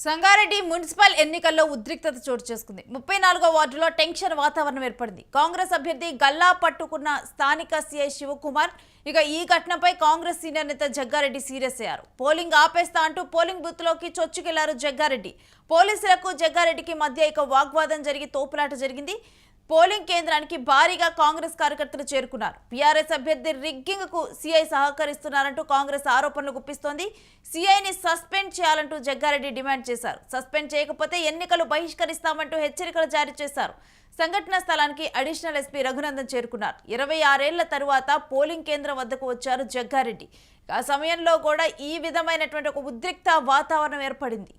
Sangareddy municipal ఎన్నికల్లో ఉద్రిక్తత చోటు చేసుకుంది. 34వ వార్డులో టెన్షన్ వాతావరణం ఏర్పడింది. కాంగ్రెస్ అభ్యర్థి గల్లా పట్టుకున్న స్థానిక సీఐ శివకుమార్. ఇక ఈ ఘటనపై కాంగ్రెస్ సీనియర్ నేత జగ్గారెడ్డి సీరియస్ అయ్యారు. పోలింగ్ ఆపేస్తా అంటూ పోలింగ్ బూత్ లోకి చొచ్చుకెళ్లారు జగ్గారెడ్డి. పోలీసులకు జగ్గారెడ్డికి మధ్య ఇక వాగ్వాదం జరిగి తోపులాట జరిగింది. పోలింగ్ కేంద్రానికి భారీగా కాంగ్రెస్ కార్యకర్తలు చేరుకున్నారు. బీఆర్ఎస్ అభ్యర్థి రిగ్గింగ్ కు సీఐ సహకరిస్తున్నారంటూ కాంగ్రెస్ ఆరోపణలు గుప్పిస్తోంది. సీఐని సస్పెండ్ చేయాలంటూ జగ్గారెడ్డి డిమాండ్ చేశారు. సస్పెండ్ చేయకపోతే ఎన్నికలు బహిష్కరిస్తామంటూ హెచ్చరికలు జారీ చేశారు. సంఘటనా స్థలానికి అడిషనల్ ఎస్పీ రఘునందన్ చేరుకున్నారు. 26 ఏళ్ల తరువాత పోలింగ్ కేంద్రం వద్దకు వచ్చారు జగ్గారెడ్డి. ఆ సమయంలో కూడా ఈ విధమైనటువంటి ఒక ఉద్రిక్త వాతావరణం ఏర్పడింది.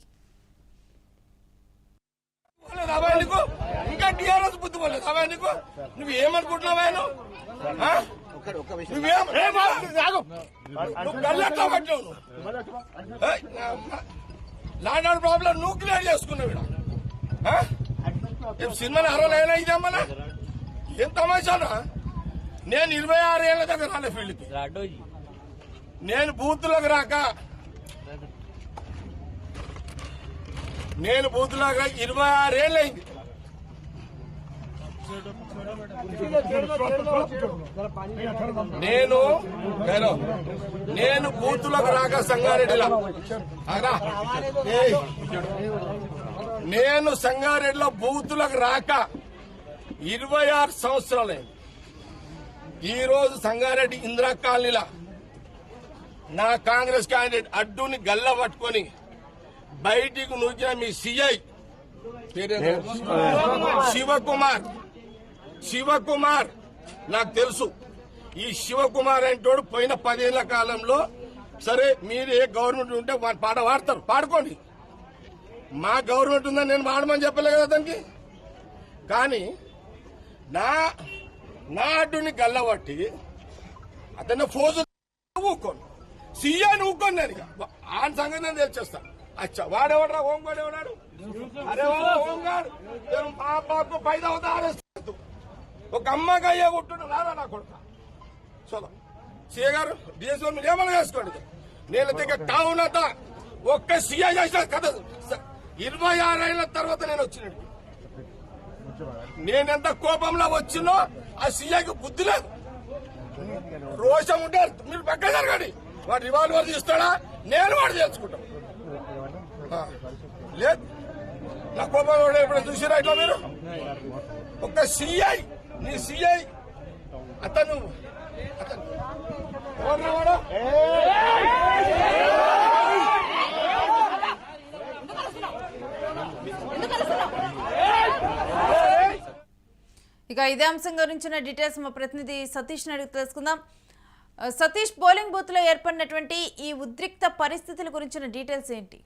ఇంకా టీఆర్ఎస్ బుద్ధి పోలేదు నీకు. నువ్వు ఏమనుకుంటున్నావు? లాండ్ ప్రాబ్లం నువ్వు క్లియర్ చేసుకున్నావు. సినిమాని అరవైనా ఇదేమన్నా ఏం తమాషానా? నేను 26 ఏళ్ల దగ్గర రాలే ఫీల్డ్కి. నేను బూత్లోకి రాక 26 ఏళ్ళు అయింది. నేను బూతులకు రాక సంగారెడ్డిలో బూతులకు రాక 26 సంవత్సరాలైంది. ఈ రోజు సంగారెడ్డి ఇందిరా కాలనీలో నా కాంగ్రెస్ క్యాండిడేట్ అడ్డుని గల్ల పట్టుకొని బయటికి నూచిన మీ సిఐ శివకుమార్ నాకు తెలుసు. ఈ శివకుమార్ అంటోడు పోయిన 10 ఏళ్ల కాలంలో సరే మీరు ఏ గవర్నమెంట్ ఉంటే పాట పాడతారు, పాడుకోండి. మా గవర్నమెంట్ ఉందని నేను పాడమని చెప్పలే కదా దానికి. కానీ నా అడ్డుని గల్లబట్టి అతన్ని ఫోజు ఊక్కోను, సీఐని ఊక్కోను. నేను ఆయన సంగతి నేను తెలిచేస్తాను. అచ్చా వాడేవాడరా హోంగార్డ్ ఎవడాడు? అరే హోంగార్డ్ మా బాబు పైదా ఆరేస్తూ ఒక అమ్మగా అయ్యే కొట్టు రారా నా కొడుక. చలో సీఏ గారు డిఎస్ఓ మీరు ఏమన్నా చేసుకోండి. నేను దగ్గర టౌన్ అంతా ఒక్క సీఐ చేసిన కథ 26 ఏళ్ల తర్వాత నేను వచ్చినట్టు. నేనెంత కోపంలో వచ్చినో ఆ సీఐకి బుద్ధి లేదు, రోషం ఉంటే మీరు పక్కన జరగండి. వాడు రివాల్వర్ తీస్తాడా? నేను వాడు తెలుసుకుంటాను. లేదు నా కోపం ఎప్పుడు చూసిరా ఇట్లా మీరు? ఒక సిఐ నీ సిఐ అతను ఇక ఇదే అంశం గురించిన డీటెయిల్స్ మా ప్రతినిధి సతీష్ అడిగి తెలుసుకుందాం. సతీష్, పోలింగ్ బూత్ లో ఏర్పడినటువంటి ఈ ఉద్రిక్త పరిస్థితుల గురించిన డీటెయిల్స్ ఏంటి?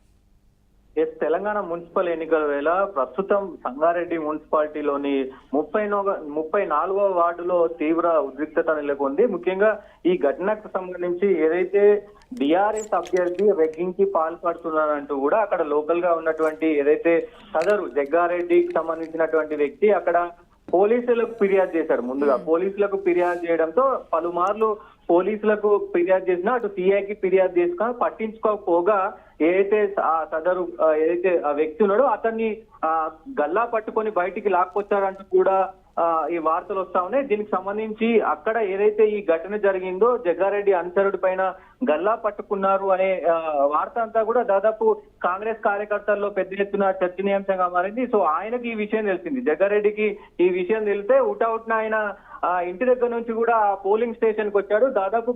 తెలంగాణ మున్సిపల్ ఎన్నికల వేళ ప్రస్తుతం సంగారెడ్డి మున్సిపాలిటీలోని 34వ వార్డులో తీవ్ర ఉద్రిక్తత నెలకొంది. ముఖ్యంగా ఈ ఘటనకు సంబంధించి ఏదైతే బీఆర్ఎస్ అభ్యర్థి రెగ్గింగ్ కి పాల్పడుతున్నారంటూ కూడా అక్కడ లోకల్ గా ఉన్నటువంటి ఏదైతే సదరు జగ్గారెడ్డికి సంబంధించినటువంటి వ్యక్తి అక్కడ పోలీసులకు ఫిర్యాదు చేశారు. ముందుగా పోలీసులకు ఫిర్యాదు చేయడంతో పలుమార్లు పోలీసులకు ఫిర్యాదు చేసినా అటు సిఐకి ఫిర్యాదు చేసుకున్నా పట్టించుకోకపోగా ఏదైతే ఆ సదరు ఏదైతే ఆ వ్యక్తి ఉన్నాడో అతన్ని గల్లా పట్టుకొని బయటికి లాక్కొచ్చారంటూ కూడా ఈ వార్తలు వస్తా ఉన్నాయి. దీనికి సంబంధించి అక్కడ ఏదైతే ఈ ఘటన జరిగిందో జగ్గారెడ్డి అనుచరుడి పైన గల్లా పట్టుకున్నారు అనే వార్త అంతా కూడా దాదాపు కాంగ్రెస్ కార్యకర్తల్లో పెద్ద ఎత్తున చర్చనీయాంశంగా మారింది. సో ఆయనకి ఈ విషయం తెలిసింది, జగ్గారెడ్డికి ఈ విషయం తెలిస్తే ఉటౌట్న ఆయన ఇంటి దగ్గర నుంచి కూడా పోలింగ్ స్టేషన్ కి వచ్చాడు. దాదాపు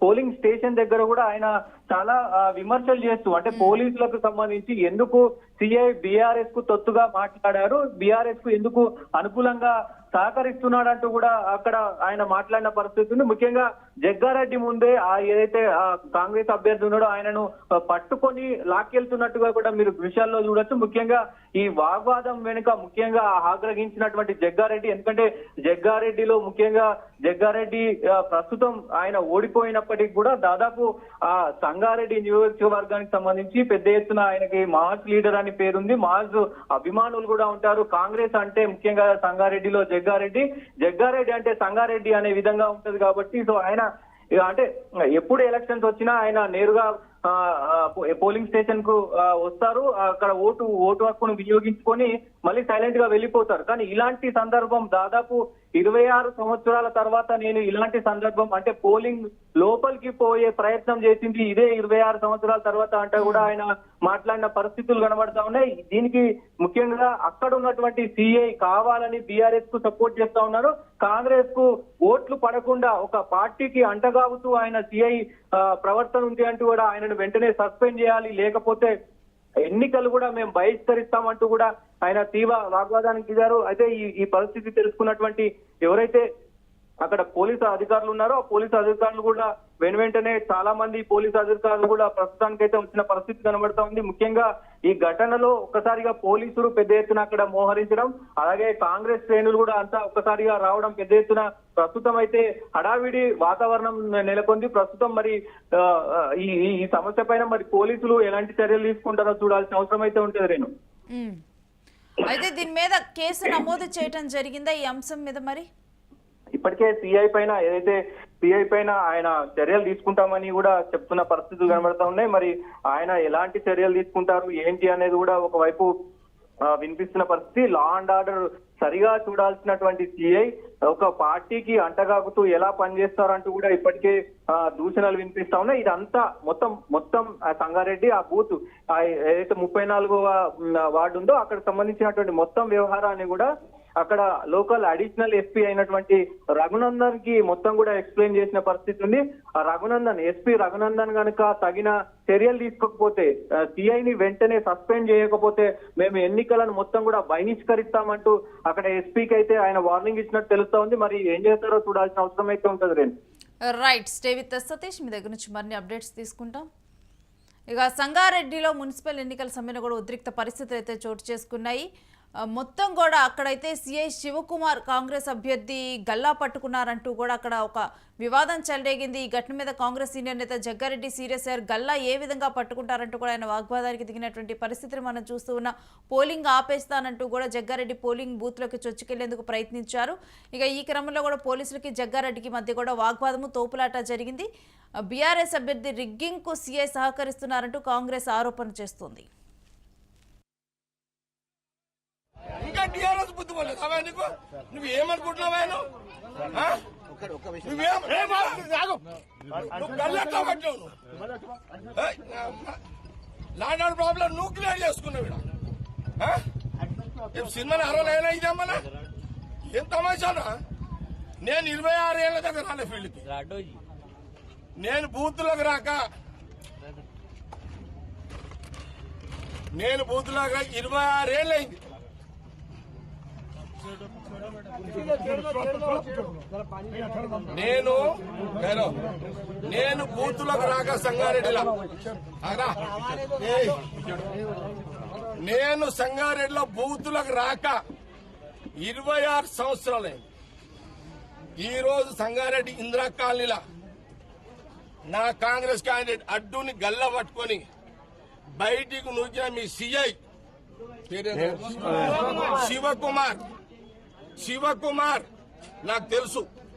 పోలింగ్ స్టేషన్ దగ్గర కూడా ఆయన చాలా విమర్శలు చేస్తూ అంటే పోలీసులకు సంబంధించి ఎందుకు సిఐ బీఆర్ఎస్ కు తొత్తుగా మాట్లాడారు, బీఆర్ఎస్ కు ఎందుకు అనుకూలంగా సహకరిస్తున్నాడంటూ కూడా అక్కడ ఆయన మాట్లాడిన పరిస్థితి ఉంది. ముఖ్యంగా జగ్గారెడ్డి ముందే ఏదైతే కాంగ్రెస్ అభ్యర్థి ఉన్నాడో ఆయనను పట్టుకొని లాక్కెళ్తున్నట్టుగా కూడా మీరు దృశ్యాల్లో చూడొచ్చు. ముఖ్యంగా ఈ వాగ్వాదం వెనుక ముఖ్యంగా ఆగ్రహించినటువంటి జగ్గారెడ్డి, ఎందుకంటే జగ్గారెడ్డిలో ముఖ్యంగా జగ్గారెడ్డి ప్రస్తుతం ఆయన ఓడిపోయినప్పటికీ కూడా దాదాపు సంగారెడ్డి నియోజకవర్గానికి సంబంధించి పెద్ద ఎత్తున ఆయనకి మాస్ లీడర్ అని పేరుంది, మాస్ అభిమానులు కూడా ఉంటారు. కాంగ్రెస్ అంటే ముఖ్యంగా సంగారెడ్డిలో జగ్గారెడ్డి అంటే సంగారెడ్డి అనే విధంగా ఉంటది కాబట్టి సో ఆయన అంటే ఎప్పుడు ఎలక్షన్స్ వచ్చినా ఆయన నేరుగా పోలింగ్ స్టేషన్ కు వస్తారు, అక్కడ ఓటు హక్కును వినియోగించుకొని మళ్ళీ సైలెంట్ గా వెళ్ళిపోతారు. కానీ ఇలాంటి సందర్భం దాదాపు 26 సంవత్సరాల తర్వాత నేను ఇలాంటి సందర్భం అంటే పోలింగ్ లోపలికి పోయే ప్రయత్నం చేసింది ఇదే 26 సంవత్సరాల తర్వాత అంటే కూడా ఆయన మాట్లాడిన పరిస్థితులు కనబడతా ఉన్నాయి. దీనికి ముఖ్యంగా అక్కడ ఉన్నటువంటి సిఐ కావాలని బీఆర్ఎస్ కు సపోర్ట్ చేస్తా ఉన్నారు. కాంగ్రెస్ కు ఓట్లు పడకుండా ఒక పార్టీకి అంటగాగుతూ ఆయన సిఐ ప్రవర్తన ఉంది అంటూ కూడా ఆయనను వెంటనే సస్పెండ్ చేయాలి, లేకపోతే ఎన్నికలు కూడా మేము బహిష్కరిస్తామంటూ కూడా ఆయన తీవ్ర వాగ్వాదానికి దిగారు. అయితే ఈ పరిస్థితి తెలుసుకున్నటువంటి ఎవరైతే అక్కడ పోలీసు అధికారులు ఉన్నారో ఆ పోలీసు అధికారులు కూడా వెంటనే చాలా మంది పోలీసు అధికారులు కూడా ప్రస్తుతానికైతే వచ్చిన పరిస్థితి కనబడతా ఉంది. ముఖ్యంగా ఈ ఘటనలో ఒక్కసారిగా పోలీసులు పెద్ద ఎత్తున అక్కడ మోహరించడం, అలాగే కాంగ్రెస్ శ్రేణులు కూడా అంతా ఒక్కసారిగా రావడం, పెద్ద ఎత్తున ప్రస్తుతం అయితే హడావిడి వాతావరణం నెలకొంది. ప్రస్తుతం మరి ఈ సమస్య పైన మరి పోలీసులు ఎలాంటి చర్యలు తీసుకుంటారో చూడాల్సిన అవసరం అయితే ఉంటుంది. రేణు, అయితే దీని మీద కేసు నమోదు చేయడం జరిగిందా ఈ అంశం మీద? మరి ఇప్పటికే సిఐ పైన ఆయన చర్యలు తీసుకుంటామని కూడా చెప్తున్న పరిస్థితులు కనబడతా ఉన్నాయి. మరి ఆయన ఎలాంటి చర్యలు తీసుకుంటారు ఏంటి అనేది కూడా ఒకవైపు వినిపిస్తున్న పరిస్థితి. లా అండ్ ఆర్డర్ సరిగా చూడాల్సినటువంటి సిఐ ఒక పార్టీకి అంటగాగుతూ ఎలా పనిచేస్తారంటూ కూడా ఇప్పటికే దూషణలు వినిపిస్తా ఉన్నాయి. ఇదంతా మొత్తం సంగారెడ్డి ఆ బూత్ ఏదైతే 34వ వార్డు ఉందో అక్కడ సంబంధించినటువంటి మొత్తం వ్యవహారాన్ని కూడా అక్కడ లోకల్ అడిషనల్ ఎస్పీ అయినటువంటి రఘునందన్ కి మొత్తం కూడా ఎక్స్ప్లెయిన్ చేసిన పరిస్థితి ఉంది. ఆ ఎస్పీ రఘునందన్ కనుక తగిన చర్యలు తీసుకోకపోతే, సిఐని వెంటనే సస్పెండ్ చేయకపోతే మేము ఎన్నికలను మొత్తం కూడా బహిష్కరిస్తామంటూ అక్కడ ఎస్పీకి అయితే ఆయన వార్నింగ్ ఇచ్చినట్టు తెలుస్తా ఉంది. మరి ఏం చేస్తారో చూడాల్సిన అవసరం అయితే ఉంటుంది. Renu, right, stay with Satish, మీ దగ్గర నుంచి మరిన్ని అప్డేట్స్ తీసుకుంటాం. ఇక సంగారెడ్డిలో మున్సిపల్ ఎన్నికల సమయంలో కూడా ఉద్రిక్త పరిస్థితులు అయితే చోటు చేసుకున్నాయి. మొత్తం కూడా అక్కడైతే సిఐ శివకుమార్ కాంగ్రెస్ అభ్యర్థి గల్లా పట్టుకున్నారంటూ కూడా అక్కడ ఒక వివాదం చెలరేగింది. ఈ ఘటన మీద కాంగ్రెస్ సీనియర్ నేత జగ్గారెడ్డి సీరియస్ అయ్యారు. గల్లా ఏ విధంగా పట్టుకుంటారంటూ కూడా ఆయన వాగ్వాదానికి దిగినటువంటి పరిస్థితిని మనం చూస్తూ ఉన్న పోలింగ్ ఆపేస్తానంటూ కూడా జగ్గారెడ్డి పోలింగ్ బూత్లోకి చొచ్చుకెళ్లేందుకు ప్రయత్నించారు. ఇక ఈ క్రమంలో కూడా పోలీసులకి జగ్గారెడ్డికి మధ్య కూడా వాగ్వాదము తోపులాట జరిగింది. బీఆర్ఎస్ అభ్యర్థి రిగ్గింగ్ కు సిఐ సహకరిస్తున్నారంటూ కాంగ్రెస్ ఆరోపణ చేస్తోంది. ఇంకా టీఆర్ఎస్ బుద్ధి పోలేదు అవే నీకు? నువ్వు ఏమనుకుంటున్నావా? లాండ్ ప్రాబ్లం నువ్వు క్లియర్ చేసుకున్నావు. సినిమాని 60 ఏళ్ళ ఇదేమన్నా ఏం తమాషానా? నేను 26 ఏళ్ల దగ్గర రాలే ఫీల్డ్కి. నేను బూత్లోకి రాక 26 ఏళ్ళు అయింది. నేను బూత్లోకి రాక సంగారెడ్డిలో బూత్లోకి రాక 26 సంవత్సరాలైంది. ఈ రోజు సంగారెడ్డి ఇందిరా కాలనీలో నా కాంగ్రెస్ క్యాండిడేట్ అడ్డుని గల్ల పట్టుకొని బయటికి నూకిన మీ సిఐ శివకుమార్ నాకు తెలుసు.